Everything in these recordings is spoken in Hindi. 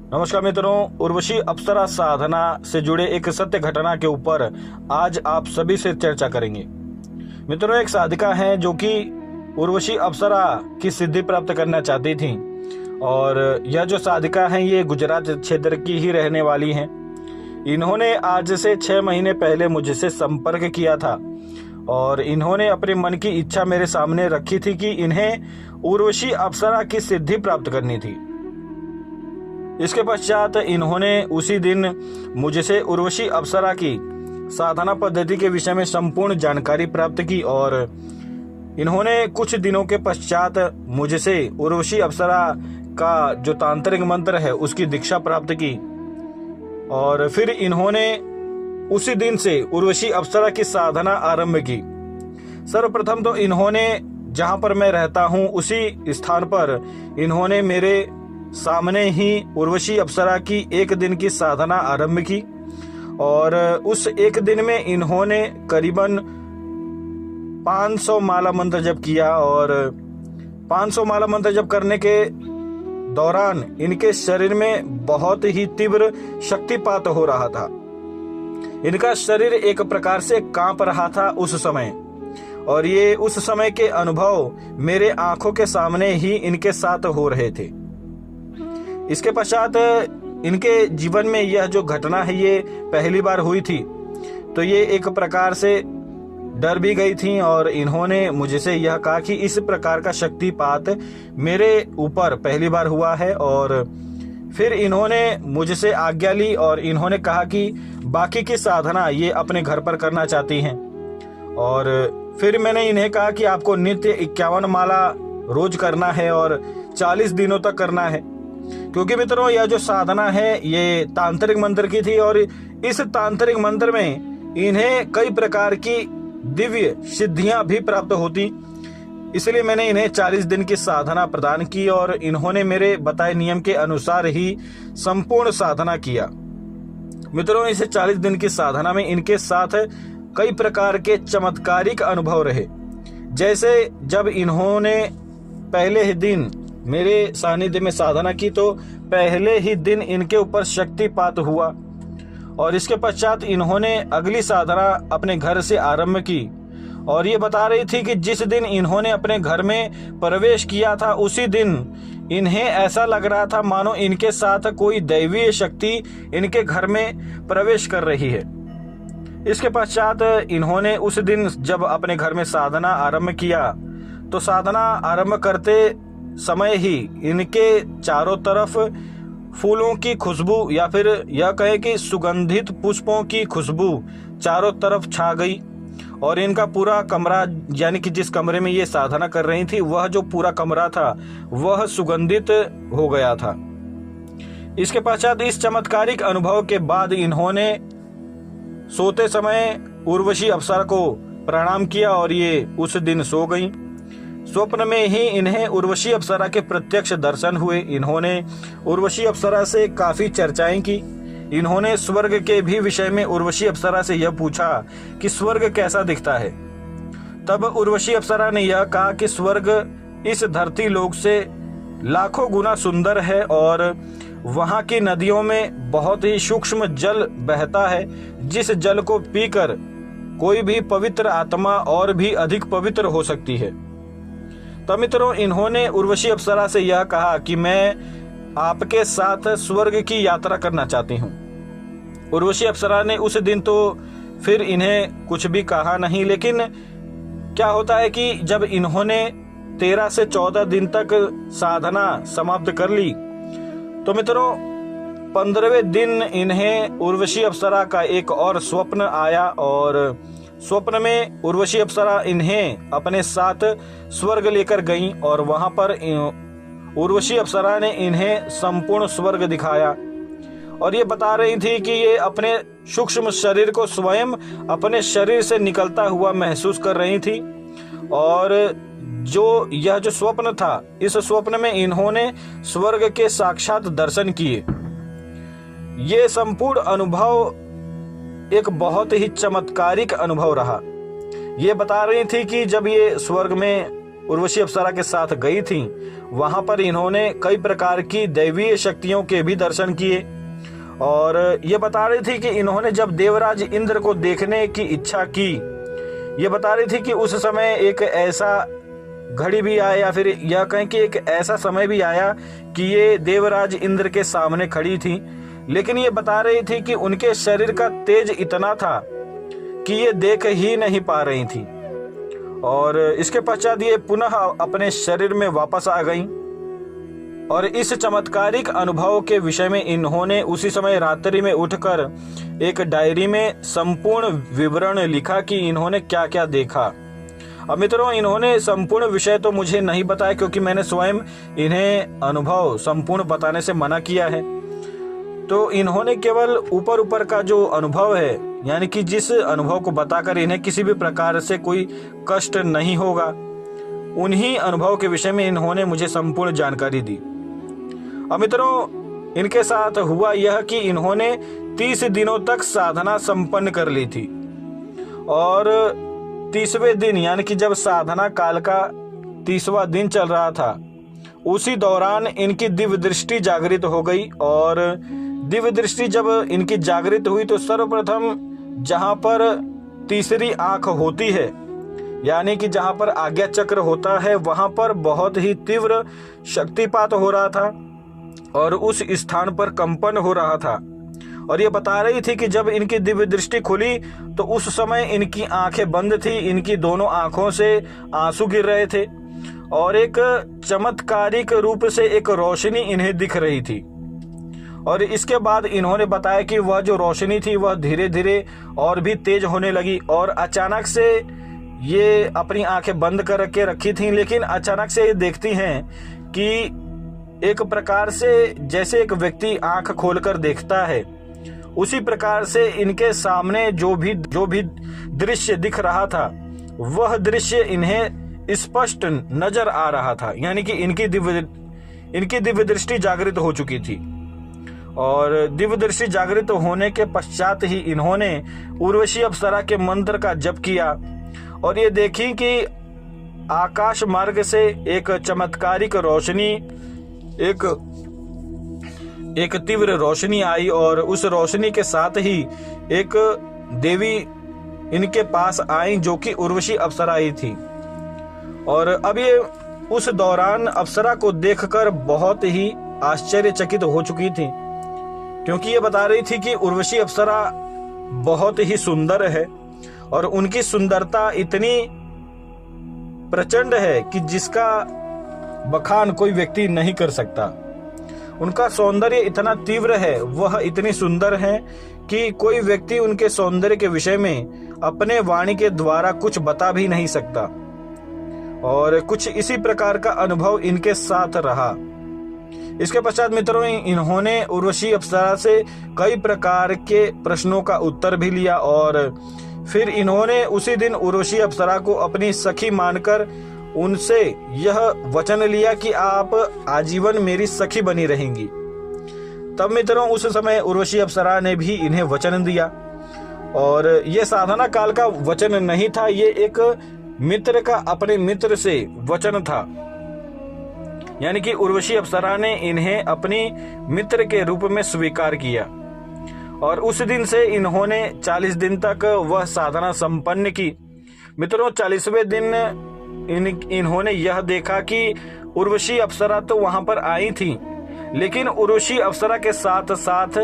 नमस्कार मित्रों, उर्वशी अप्सरा साधना से जुड़े एक सत्य घटना के ऊपर आज आप सभी से चर्चा करेंगे। मित्रों, एक साधिका है जो कि उर्वशी अप्सरा की सिद्धि प्राप्त करना चाहती थी और यह जो साधिका है ये गुजरात क्षेत्र की ही रहने वाली हैं। इन्होंने आज से 6 महीने पहले मुझसे संपर्क किया था और इन्होंने अपने मन की इच्छा मेरे सामने रखी थी कि इन्हें उर्वशी अप्सरा की सिद्धि प्राप्त करनी थी। इसके पश्चात इन्होंने उसी दिन मुझसे उर्वशी अप्सरा की साधना पद्धति के विषय में संपूर्ण जानकारी प्राप्त की और इन्होंने कुछ दिनों के पश्चात मुझसे उर्वशी अप्सरा का जो तांत्रिक मंत्र है उसकी दीक्षा प्राप्त की और फिर इन्होंने उसी दिन से उर्वशी अप्सरा की साधना आरंभ की। सर्वप्रथम तो इन्होंने जहां पर मैं रहता हूं उसी स्थान पर इन्होंने मेरे सामने ही उर्वशी अप्सरा की एक दिन की साधना आरंभ की और उस एक दिन में इन्होंने करीबन 500 माला मंत्र जप किया और 500 माला मंत्र जप करने के दौरान इनके शरीर में बहुत ही तीव्र शक्तिपात हो रहा था। इनका शरीर एक प्रकार से कांप रहा था उस समय और ये उस समय के अनुभव मेरे आंखों के सामने ही इनके साथ हो रहे थे। इसके पश्चात इनके जीवन में यह जो घटना है ये पहली बार हुई थी, तो ये एक प्रकार से डर भी गई थी और इन्होंने मुझसे यह कहा कि इस प्रकार का शक्तिपात मेरे ऊपर पहली बार हुआ है और फिर इन्होंने मुझसे आज्ञा ली और इन्होंने कहा कि बाकी की साधना ये अपने घर पर करना चाहती हैं। और फिर मैंने इन्हें कहा कि आपको नित्य 51 माला रोज करना है और 40 दिनों तक करना है, क्योंकि मित्रों यह जो साधना है ये तांत्रिक मंत्र की थी और इस तांत्रिक मंत्र में इन्हें कई प्रकार की दिव्य सिद्धियां भी प्राप्त होती। इसलिए मैंने इन्हें 40 दिन की साधना प्रदान की और इन्होंने मेरे बताए नियम के अनुसार ही संपूर्ण साधना किया। मित्रों, इस 40 दिन की साधना में इनके साथ कई प्रकार के चमत्कारिक अनुभव रहे। जैसे जब इन्होंने पहले ही दिन मेरे सानिध्य में साधना की तो पहले ही दिन इनके ऊपर शक्तिपात हुआ और इसके पश्चात इन्होंने अगली साधना अपने घर से आरंभ की और ये बता रही थी कि जिस दिन इन्होंने अपने घर में प्रवेश किया था उसी दिन इन्हें ऐसा लग रहा था मानो इनके साथ कोई दैवीय शक्ति इनके घर में प्रवेश कर रही है। इसके पश्चात इन्होंने उस दिन जब अपने घर में साधना आरंभ किया तो साधना आरंभ करते समय ही इनके चारों तरफ फूलों की खुशबू या फिर यह कहे कि सुगंधित पुष्पों की खुशबू चारों तरफ छा गई और इनका पूरा कमरा, यानी कि जिस कमरे में ये साधना कर रही थी वह जो पूरा कमरा था वह सुगंधित हो गया था। इसके पश्चात इस चमत्कारिक अनुभव के बाद इन्होंने सोते समय उर्वशी अप्सरा को प्रणाम किया और ये उस दिन सो गई। स्वप्न में ही इन्हें उर्वशी अप्सरा के प्रत्यक्ष दर्शन हुए। इन्होंने उर्वशी अप्सरा से काफी चर्चाएं की। इन्होंने स्वर्ग के भी विषय में उर्वशी अप्सरा से यह पूछा कि स्वर्ग कैसा दिखता है। तब उर्वशी अप्सरा ने यह कहा कि स्वर्ग इस धरती लोक से लाखों गुना सुंदर है और वहां की नदियों में बहुत ही सूक्ष्म जल बहता है, जिस जल को पीकर कोई भी पवित्र आत्मा और भी अधिक पवित्र हो सकती है। तो मित्रों, इन्होंने उर्वशी अप्सरा से यह कहा कि मैं आपके साथ स्वर्ग की यात्रा करना चाहती हूँ। उर्वशी अप्सरा ने उस दिन तो फिर इन्हें कुछ भी कहा नहीं, लेकिन क्या होता है कि जब इन्होंने 13 से 14 दिन तक साधना समाप्त कर ली तो मित्रों 15वें दिन इन्हें उर्वशी अप्सरा का एक और स्वप्न आया और स्वप्न में उर्वशी अप्सरा इन्हें अपने साथ स्वर्ग लेकर गईं और वहां पर उर्वशी अप्सरा ने इन्हें संपूर्ण स्वर्ग दिखाया और ये बता रही थी कि ये अपने सूक्ष्म शरीर को स्वयं अपने शरीर से निकलता हुआ महसूस कर रही थी और यह जो स्वप्न था, इस स्वप्न में इन्होंने स्वर्ग के साक्षात दर्शन किए। ये संपूर्ण अनुभव एक बहुत ही चमत्कारिक अनुभव रहा। ये बता रही थी कि जब ये स्वर्ग में उर्वशी अप्सरा के साथ गई थीं, वहां पर इन्होंने कई प्रकार की दैवीय शक्तियों के भी दर्शन किए। और ये बता रही थी कि इन्होंने जब देवराज इंद्र को देखने की इच्छा की, ये बता रही थी कि उस समय एक ऐसा घड़ी भी आया, या फिर यह कहें कि एक ऐसा समय भी आया कि ये देवराज इंद्र के सामने खड़ी थी, लेकिन ये बता रही थी कि उनके शरीर का तेज इतना था कि ये देख ही नहीं पा रही थी। और इसके पश्चात ये पुनः अपने शरीर में वापस आ गईं। और इस चमत्कारिक अनुभव के विषय में इन्होंने उसी समय रात्रि में उठकर एक डायरी में संपूर्ण विवरण लिखा कि इन्होंने क्या क्या देखा। अब मित्रों, इन्होंने संपूर्ण विषय तो मुझे नहीं बताया, क्योंकि मैंने स्वयं इन्हें अनुभव संपूर्ण बताने से मना किया है। तो इन्होंने केवल ऊपर ऊपर का जो अनुभव है, यानी कि जिस अनुभव को बताकर इन्हें किसी भी प्रकार से कोई कष्ट नहीं होगा, उन्हीं अनुभव के विषय में इन्होंने मुझे संपूर्ण जानकारी दी। अब मित्रों, इनके साथ हुआ यह कि इन्होंने 30 दिनों तक साधना संपन्न कर ली थी। और 30वें दिन, यानी कि जब साधना काल का 30वां दिन चल रहा था, उसी दौरान इनकी दिव्य दृष्टि जागृत हो गई। और दिव्य दृष्टि जब इनकी जागृत हुई तो सर्वप्रथम जहां पर तीसरी आंख होती है, यानी कि जहां पर आज्ञा चक्र होता है, वहां पर बहुत ही तीव्र शक्तिपात हो रहा था और उस स्थान पर कंपन हो रहा था। और ये बता रही थी कि जब इनकी दिव्य दृष्टि खुली तो उस समय इनकी आंखें बंद थी, इनकी दोनों आंखों से आंसू गिर रहे थे और एक चमत्कारिक रूप से एक रोशनी इन्हें दिख रही थी। और इसके बाद इन्होंने बताया कि वह जो रोशनी थी वह धीरे धीरे और भी तेज होने लगी। और अचानक से ये अपनी आंखें बंद कर के रखी थीं, लेकिन अचानक से ये देखती हैं कि एक प्रकार से जैसे एक व्यक्ति आंख खोलकर देखता है, उसी प्रकार से इनके सामने जो भी दृश्य दिख रहा था, वह दृश्य इन्हें स्पष्ट नजर आ रहा था। यानी कि इनकी दिव्य दृष्टि जागृत हो चुकी थी। और दिव्य दृष्टि जागृत होने के पश्चात ही इन्होंने उर्वशी अप्सरा के मंत्र का जप किया और ये देखी कि आकाश मार्ग से एक चमत्कारिक रोशनी, एक तीव्र रोशनी आई और उस रोशनी के साथ ही एक देवी इनके पास आई जो कि उर्वशी अप्सरा ही थी। और अब ये उस दौरान अप्सरा को देखकर बहुत ही आश्चर्यचकित हो चुकी थी, क्योंकि ये बता रही थी कि उर्वशी अप्सरा बहुत ही सुंदर है और उनकी सुंदरता इतनी प्रचंड है कि जिसका बखान कोई व्यक्ति नहीं कर सकता। उनका सौंदर्य इतना तीव्र है, वह इतनी सुंदर है कि कोई व्यक्ति उनके सौंदर्य के विषय में अपने वाणी के द्वारा कुछ बता भी नहीं सकता। और कुछ इसी प्रकार का अनुभव इनके साथ रहा। इसके पश्चात मित्रों, इन्होंने उर्वशी अप्सरा से कई प्रकार के प्रश्नों का उत्तर भी लिया और फिर इन्होंने उसी दिन उर्वशी अप्सरा को अपनी सखी मानकर उनसे यह वचन लिया कि आप आजीवन मेरी सखी बनी रहेंगी। तब मित्रों, उस समय उर्वशी अप्सरा ने भी इन्हें वचन दिया। और यह साधना काल का वचन नहीं था, ये एक मित्र का अपने मित्र से वचन था। यानी कि उर्वशी अप्सरा ने इन्हें अपनी मित्र के रूप में स्वीकार किया। और उस दिन से इन्होंने 40 दिन तक वह साधना संपन्न की। मित्रों, 40वें दिन इन्होंने यह देखा कि उर्वशी अप्सरा तो वहां पर आई थी, लेकिन उर्वशी अप्सरा के साथ साथ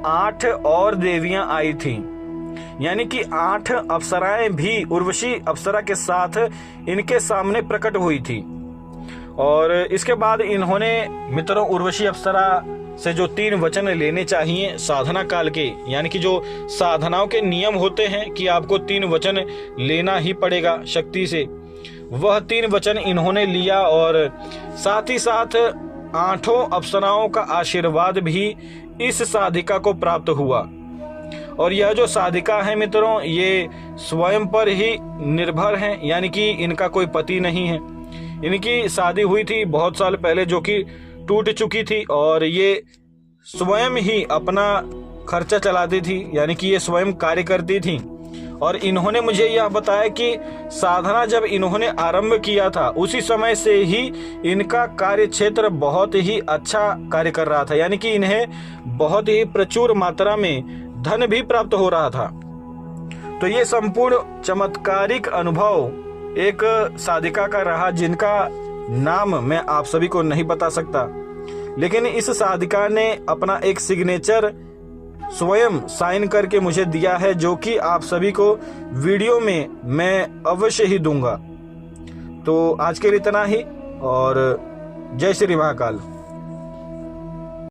8 और देवियां आई थीं। यानी कि 8 अप्सराएं भी उर्वशी अप्सरा के साथ इनके सामने प्रकट हुई थी। और इसके बाद इन्होंने मित्रों उर्वशी अप्सरा से जो 3 वचन लेने चाहिए साधना काल के, यानी कि जो साधनाओं के नियम होते हैं कि आपको 3 वचन लेना ही पड़ेगा शक्ति से, वह 3 वचन इन्होंने लिया। और साथ ही साथ 8 अप्सराओं का आशीर्वाद भी इस साधिका को प्राप्त हुआ। और यह जो साधिका है मित्रों, ये स्वयं पर ही निर्भर हैं, यानी कि इनका कोई पति नहीं है। इनकी शादी हुई थी बहुत साल पहले जो कि टूट चुकी थी और ये स्वयं ही अपना खर्चा चलाती थी, यानी कि ये स्वयं कार्य करती थी और इन्होंने मुझे यह बताया कि साधना जब इन्होंने आरंभ किया था उसी समय से ही इनका कार्य क्षेत्र बहुत ही अच्छा कार्य कर रहा था, यानी कि इन्हें बहुत ही प्रचुर मात्रा में धन भी प्राप्त हो रहा था। तो ये संपूर्ण चमत्कारिक अनुभव एक साधिका का रहा जिनका नाम मैं आप सभी को नहीं बता सकता, लेकिन इस साधिका ने अपना एक सिग्नेचर स्वयं साइन करके मुझे दिया है, जो कि आप सभी को वीडियो में मैं अवश्य ही दूंगा। तो आज के लिए इतना ही, और जय श्री महाकाल।